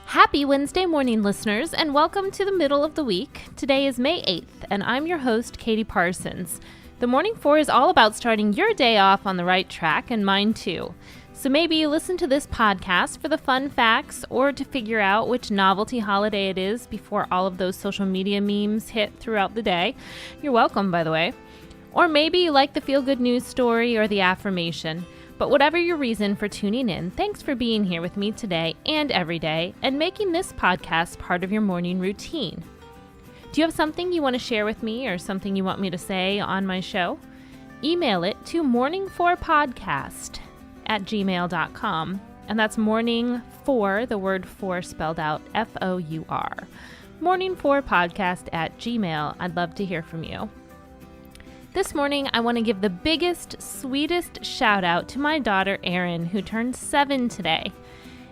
Happy Wednesday morning, listeners, and welcome to the middle of the week. Today is May 8th, and I'm your host, Katie Parsons. The Morning 4 is all about starting your day off on the right track, and mine too. So maybe you listen to this podcast for the fun facts or to figure out which novelty holiday it is before all of those social media memes hit throughout the day. You're welcome, by the way. Or maybe you like the feel-good news story or the affirmation. But whatever your reason for tuning in, thanks for being here with me today and every day and making this podcast part of your morning routine. Do you have something you want to share with me or something you want me to say on my show? Email it to morning4podcast@gmail.com. And that's morning for, the word for spelled out F-O-U-R. morning4podcast@gmail. I'd love to hear from you. This morning, I want to give the biggest, sweetest shout out to my daughter, Erinn, who turned 7 today.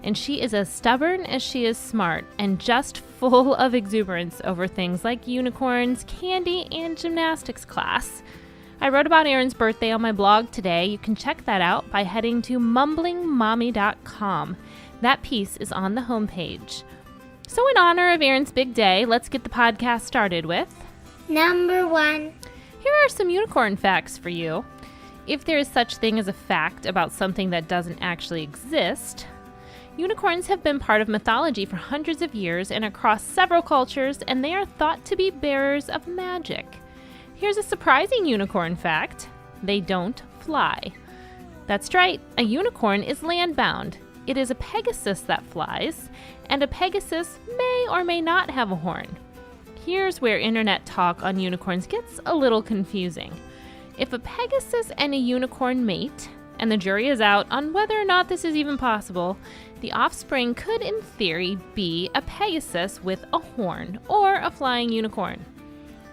And she is as stubborn as she is smart and just full of exuberance over things like unicorns, candy, and gymnastics class. I wrote about Erinn's birthday on my blog today. You can check that out by heading to mumblingmommy.com. That piece is on the homepage. So in honor of Erinn's big day, let's get the podcast started with Number 1. Here are some unicorn facts for you. If there is such thing as a fact about something that doesn't actually exist, unicorns have been part of mythology for hundreds of years and across several cultures, and they are thought to be bearers of magic. Here's a surprising unicorn fact. They don't fly. That's right, a unicorn is landbound. It is a Pegasus that flies, and a Pegasus may or may not have a horn. Here's where internet talk on unicorns gets a little confusing. If a Pegasus and a unicorn mate, and the jury is out on whether or not this is even possible, the offspring could in theory be a Pegasus with a horn or a flying unicorn.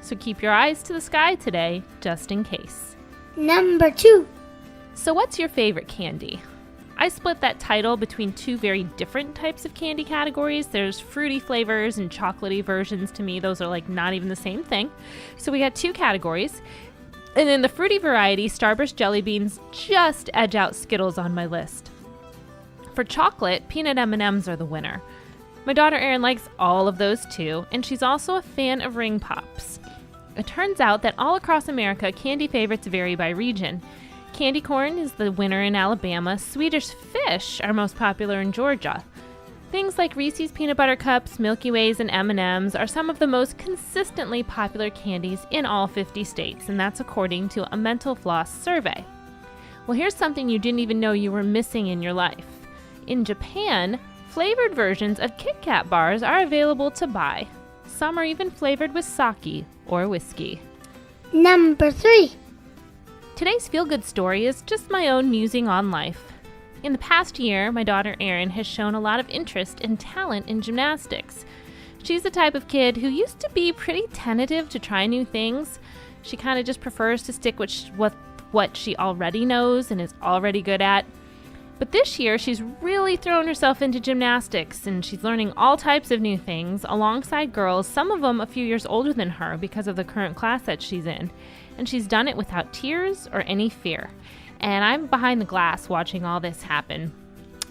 So keep your eyes to the sky today, just in case. Number 2. So what's your favorite candy? I split that title between two very different types of candy categories. There's fruity flavors and chocolatey versions. To me, those are like not even the same thing. So we got two categories. And in the fruity variety, Starburst jelly beans just edge out Skittles on my list. For chocolate, peanut M&Ms are the winner. My daughter Erinn likes all of those too, and she's also a fan of Ring Pops. It turns out that all across America, candy favorites vary by region. Candy corn is the winner in Alabama. Swedish Fish are most popular in Georgia. Things like Reese's Peanut Butter Cups, Milky Ways, and M&Ms are some of the most consistently popular candies in all 50 states, and that's according to a Mental Floss survey. Well, here's something you didn't even know you were missing in your life. In Japan, flavored versions of Kit Kat bars are available to buy. Some are even flavored with sake or whiskey. Number 3. Today's feel-good story is just my own musing on life. In the past year, my daughter Erinn has shown a lot of interest and talent in gymnastics. She's the type of kid who used to be pretty tentative to try new things. She kind of just prefers to stick with what she already knows and is already good at. But this year, she's really thrown herself into gymnastics, and she's learning all types of new things alongside girls, some of them a few years older than her because of the current class that she's in. And she's done it without tears or any fear. And I'm behind the glass watching all this happen,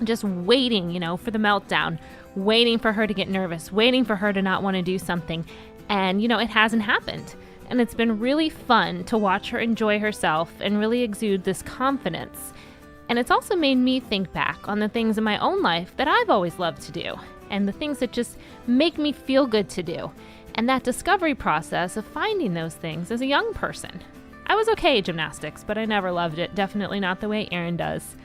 just waiting, for the meltdown, waiting for her to get nervous, waiting for her to not want to do something. And, it hasn't happened. And it's been really fun to watch her enjoy herself and really exude this confidence. And it's also made me think back on the things in my own life that I've always loved to do, and the things that just make me feel good to do, and that discovery process of finding those things as a young person. I was okay at gymnastics, but I never loved it, definitely not the way Erinn does.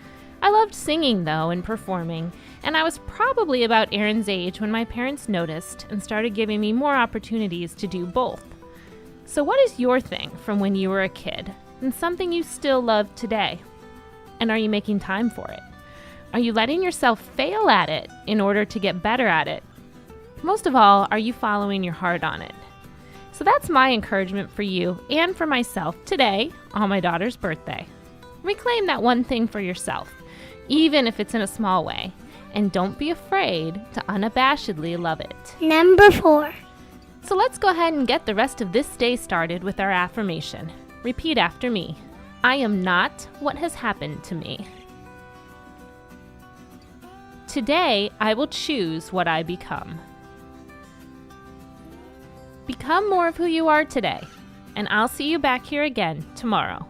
I loved singing, though, and performing, and I was probably about Erinn's age when my parents noticed and started giving me more opportunities to do both. So what is your thing from when you were a kid, and something you still love today? And are you making time for it? Are you letting yourself fail at it in order to get better at it? Most of all, are you following your heart on it? So that's my encouragement for you and for myself today on my daughter's birthday. Reclaim that one thing for yourself, even if it's in a small way, and don't be afraid to unabashedly love it. Number 4. So let's go ahead and get the rest of this day started with our affirmation. Repeat after me. I am not what has happened to me. Today, I will choose what I become. Become more of who you are today, and I'll see you back here again tomorrow.